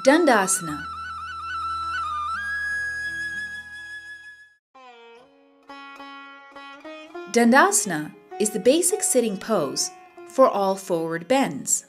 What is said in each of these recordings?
Dandasana. Dandasana is the basic sitting pose for all forward bends.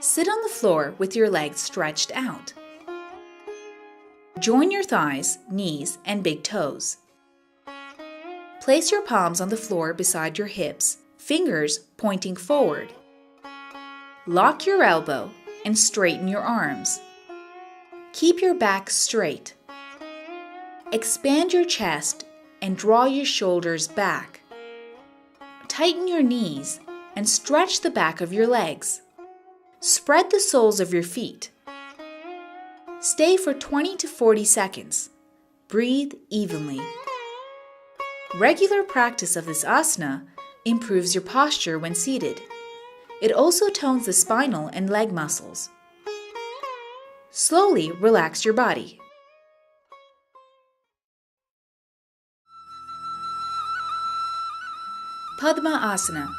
Sit on the floor with your legs stretched out. Join your thighs, knees, and big toes. Place your palms on the floor beside your hips, fingers pointing forward. Lock your elbow and straighten your arms. Keep your back straight. Expand your chest and draw your shoulders back. Tighten your knees and stretch the back of your legs. Spread the soles of your feet. Stay for 20 to 40 seconds. Breathe evenly. Regular practice of this asana improves your posture when seated. It also tones the spinal and leg muscles. Slowly relax your body. Padma-asana.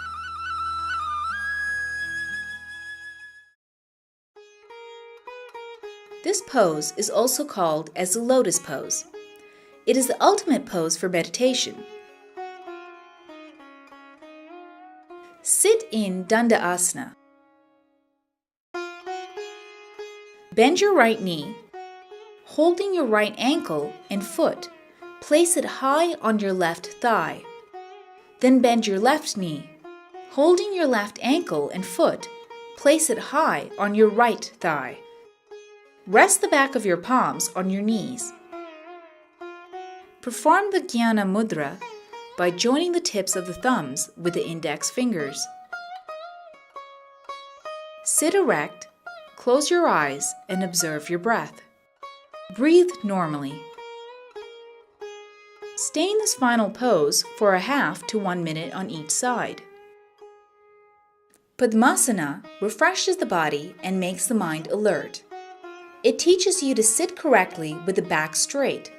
This pose is also called as the lotus pose. It is the ultimate pose for meditation. Sit in Dandasana. Bend your right knee, holding your right ankle and foot. Place it high on your left thigh. Then bend your left knee. Holding your left ankle and foot, place it high on your right thigh. Rest the back of your palms on your knees. Perform the Jnana Mudra by joining the tips of the thumbs with the index fingers. Sit erect, close your eyes, and observe your breath. Breathe normally. Stay in this final pose for a half to 1 minute on each side. Padmasana refreshes the body and makes the mind alert. It teaches you to sit correctly with the back straight.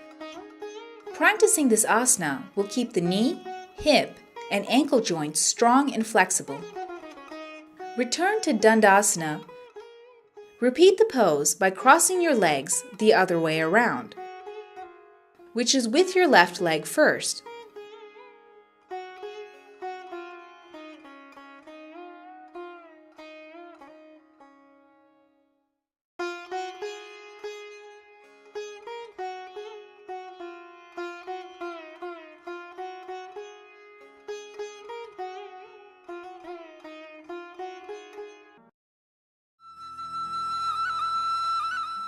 Practicing this asana will keep the knee, hip, and ankle joints strong and flexible. Return to Dandasana. Repeat the pose by crossing your legs the other way around, which is with your left leg first.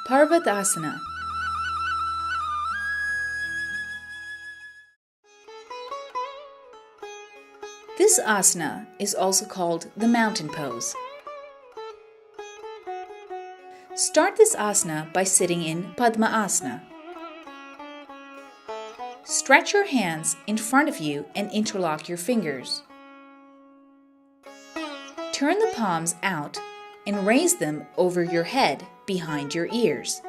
Parvatasana. This asana is also called the mountain pose. Start this asana by sitting in Padma-asana. Stretch your hands in front of you and interlock your fingers. Turn the palms out and raise them over your head behind your ears.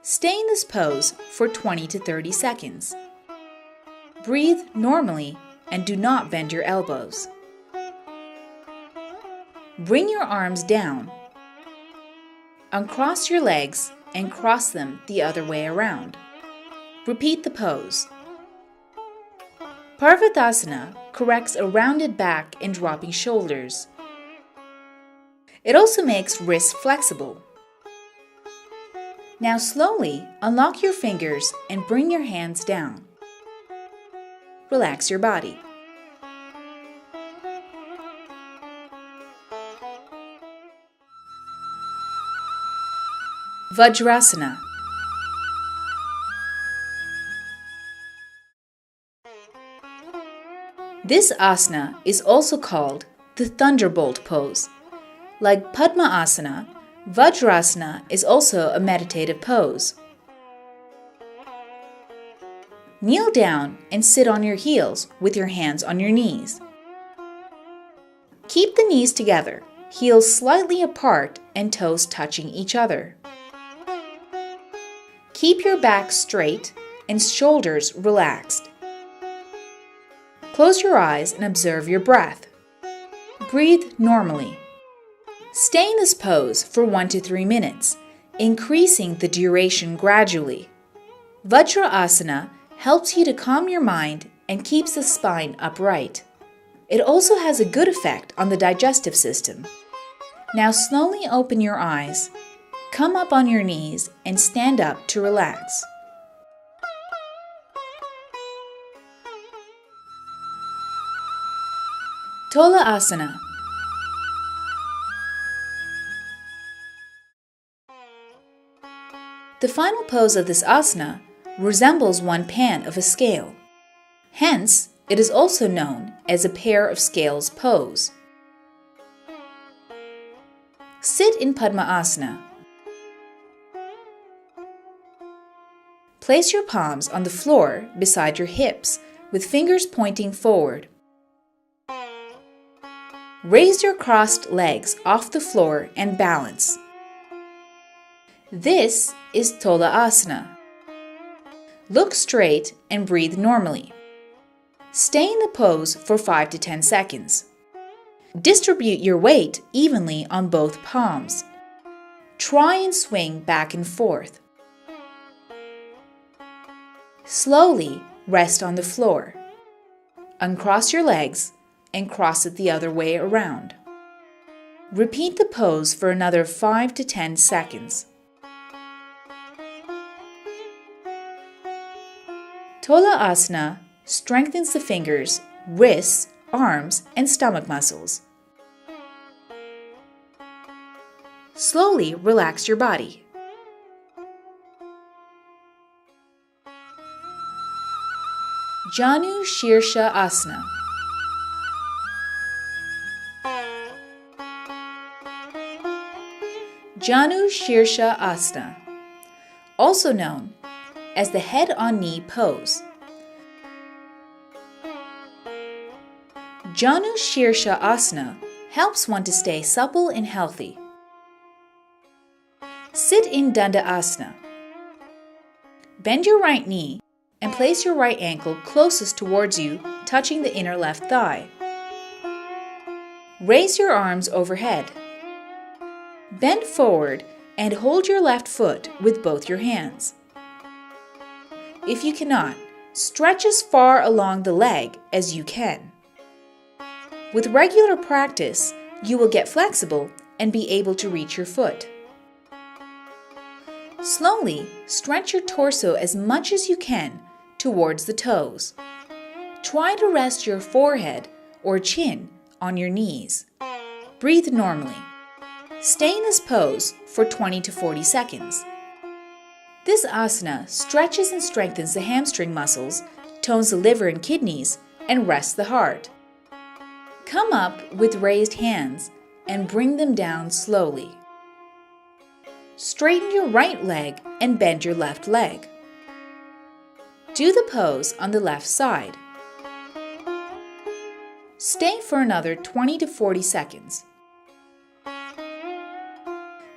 Stay in this pose for 20 to 30 seconds. Breathe normally and do not bend your elbows. Bring your arms down. Uncross your legs and cross them the other way around. Repeat the pose. Parvatasana corrects a rounded back and dropping shoulders. It also makes wrists flexible. Now slowly unlock your fingers and bring your hands down. Relax your body. Vajrasana. This asana is also called the thunderbolt pose. Like Padma-asana, Vajrasana is also a meditative pose. Kneel down and sit on your heels with your hands on your knees. Keep the knees together, heels slightly apart and toes touching each other. Keep your back straight and shoulders relaxed. Close your eyes and observe your breath. Breathe normally. Stay in this pose for 1 to 3 minutes, increasing the duration gradually. Vajrasana helps you to calm your mind and keeps the spine upright. It also has a good effect on the digestive system. Now slowly open your eyes, come up on your knees, and stand up to relax. Tola Asana. The final pose of this asana resembles one pan of a scale. Hence, it is also known as a pair of scales pose. Sit in Padmasana. Place your palms on the floor beside your hips with fingers pointing forward. Raise your crossed legs off the floor and balance. This is Tola Asana. Look straight and breathe normally. Stay in the pose for 5 to 10 seconds. Distribute your weight evenly on both palms. Try and swing back and forth. Slowly rest on the floor. Uncross your legs and cross it the other way around. Repeat the pose for another 5 to 10 seconds. Tola Asana strengthens the fingers, wrists, arms, and stomach muscles. Slowly relax your body. Janu Shirsha Asana. Janu Shirsha Asana, also known as the head on knee pose. Janu Shirsha Asana helps one to stay supple and healthy. Sit in Danda Asana. Bend your right knee and place your right ankle closest towards you, touching the inner left thigh. Raise your arms overhead. Bend forward and hold your left foot with both your hands. If you cannot, stretch as far along the leg as you can. With regular practice, you will get flexible and be able to reach your foot. Slowly stretch your torso as much as you can towards the toes. Try to rest your forehead or chin on your knees. Breathe normally. Stay in this pose for 20 to 40 seconds. This asana stretches and strengthens the hamstring muscles, tones the liver and kidneys, and rests the heart. Come up with raised hands and bring them down slowly. Straighten your right leg and bend your left leg. Do the pose on the left side. Stay for another 20 to 40 seconds.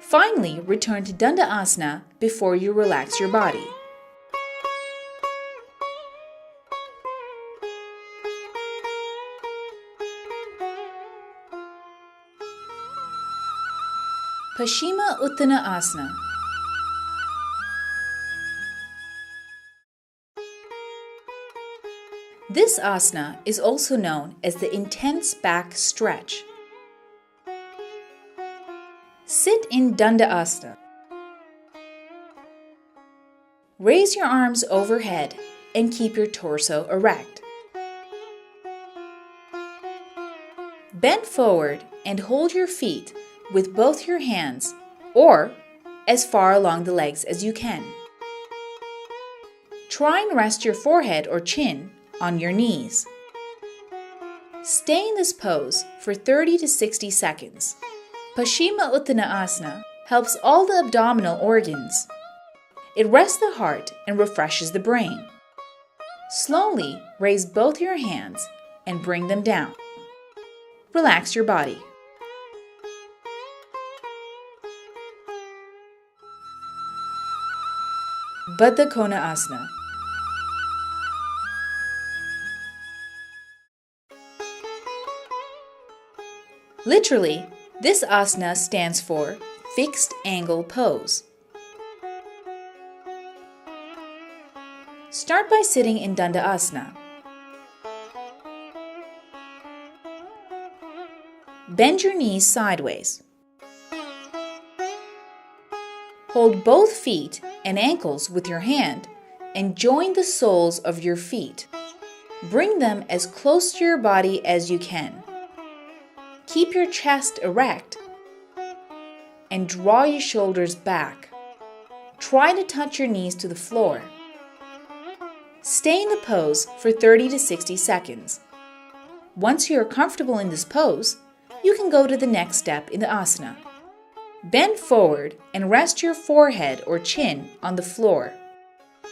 Finally, return to Danda Asana before you relax your body. Paschima Uttana Asana. This asana is also known as the intense back stretch. Sit in Danda Asana. Raise your arms overhead and keep your torso erect. Bend forward and hold your feet with both your hands or as far along the legs as you can. Try and rest your forehead or chin on your knees. Stay in this pose for 30 to 60 seconds. Paschima Uttana Asana helps all the abdominal organs. It rests the heart and refreshes the brain. Slowly raise both your hands and bring them down. Relax your body. Baddha Kona Asana. Literally, this asana stands for fixed angle pose. Start by sitting in Dandasana. Bend your knees sideways. Hold both feet and ankles with your hand and join the soles of your feet. Bring them as close to your body as you can. Keep your chest erect and draw your shoulders back. Try to touch your knees to the floor. Stay in the pose for 30 to 60 seconds. Once you are comfortable in this pose, you can go to the next step in the asana. Bend forward and rest your forehead or chin on the floor.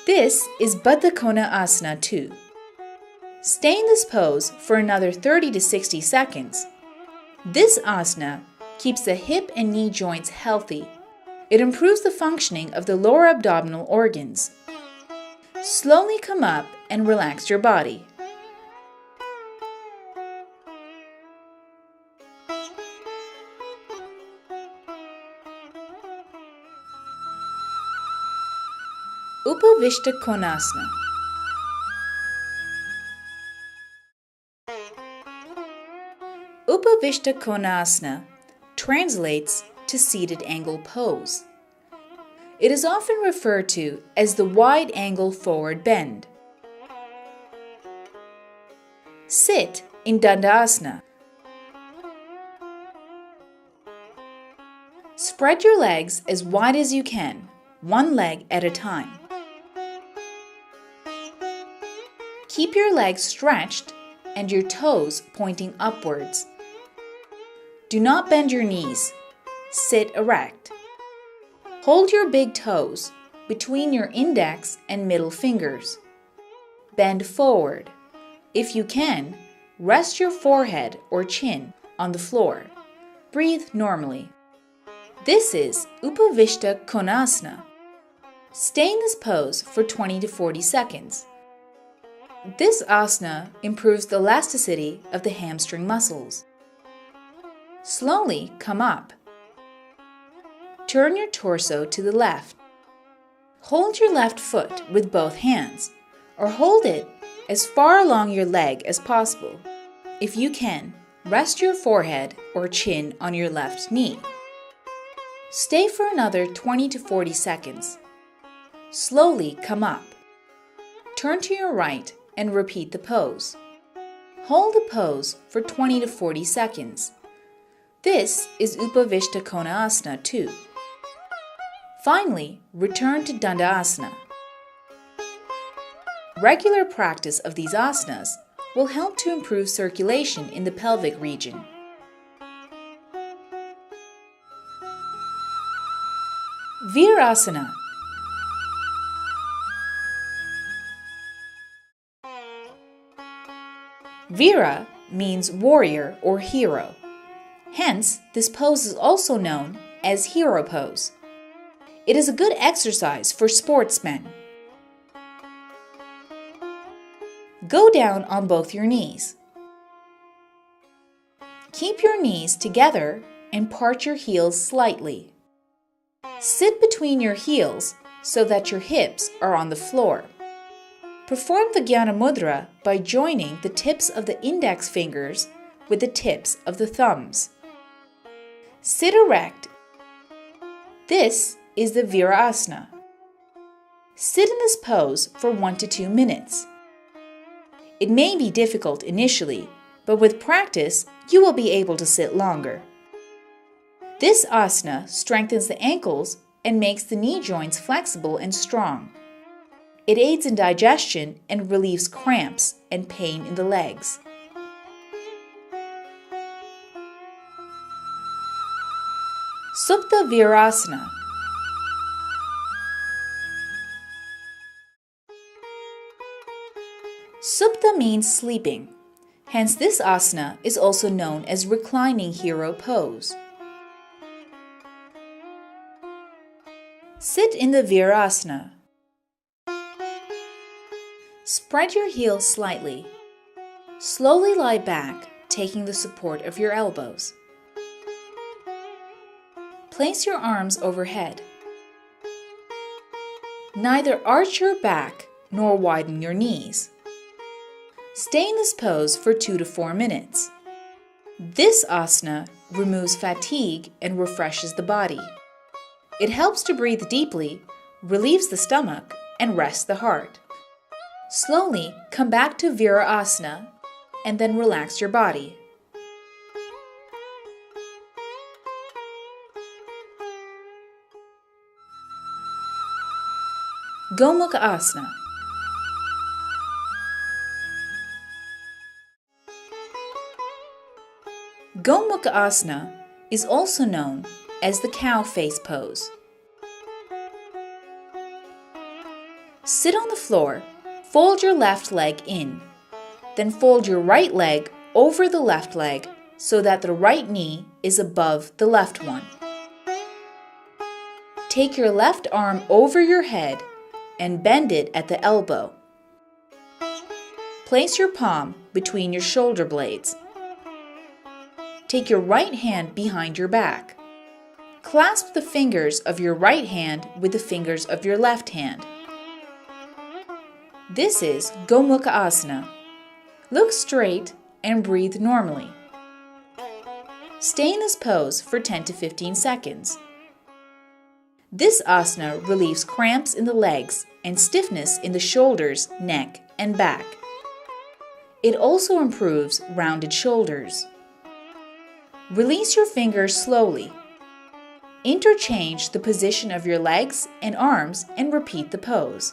This is Baddha Kona Asana 2. Stay in this pose for another 30 to 60 seconds. This asana keeps the hip and knee joints healthy. It improves the functioning of the lower abdominal organs. Slowly come up and relax your body. Upavishta Konasana. Upavishta Konasana translates to seated angle pose. It is often referred to as the wide angle forward bend. Sit in Dandasana. Spread your legs as wide as you can, one leg at a time. Keep your legs stretched and your toes pointing upwards. Do not bend your knees. Sit erect. Hold your big toes between your index and middle fingers. Bend forward. If you can, rest your forehead or chin on the floor. Breathe normally. This is Upavishta Konasana. Stay in this pose for 20 to 40 seconds. This asana improves the elasticity of the hamstring muscles. Slowly come up. Turn your torso to the left. Hold your left foot with both hands, or hold it as far along your leg as possible. If you can, rest your forehead or chin on your left knee. Stay for another 20 to 40 seconds. Slowly come up. Turn to your right and repeat the pose. Hold the pose for 20 to 40 seconds. This is Upavishta Konasana 2. Finally, return to Dandasana. Regular practice of these asanas will help to improve circulation in the pelvic region. Virasana. Vira means warrior or hero. Hence, this pose is also known as hero pose. It is a good exercise for sportsmen. Go down on both your knees. Keep your knees together and part your heels slightly. Sit between your heels so that your hips are on the floor. Perform the Jnana Mudra by joining the tips of the index fingers with the tips of the thumbs. Sit erect. This is the Virasana. Sit in this pose for 1 to 2 minutes. It may be difficult initially, but with practice, you will be able to sit longer. This asana strengthens the ankles and makes the knee joints flexible and strong. It aids in digestion and relieves cramps and pain in the legs. Supta Virasana. Supta means sleeping. Hence, this asana is also known as reclining hero pose. Sit in the Virasana. Spread your heels slightly. Slowly lie back, taking the support of your elbows. Place your arms overhead. Neither arch your back nor widen your knees. Stay in this pose for 2 to 4 minutes. This asana removes fatigue and refreshes the body. It helps to breathe deeply, relieves the stomach, and rests the heart. Slowly come back to Virasana and then relax your body. Gomukha Asana. Gomukha Asana is also known as the cow face pose. Sit on the floor, fold your left leg in, then fold your right leg over the left leg so that the right knee is above the left one. Take your left arm over your head and bend it at the elbow. Place your palm between your shoulder blades. Take your right hand behind your back. Clasp the fingers of your right hand with the fingers of your left hand. This is Gomukha Asana. Look straight and breathe normally. Stay in this pose for 10 to 15 seconds. This asana relieves cramps in the legs and stiffness in the shoulders, neck, and back. It also improves rounded shoulders. Release your fingers slowly. Interchange the position of your legs and arms and repeat the pose.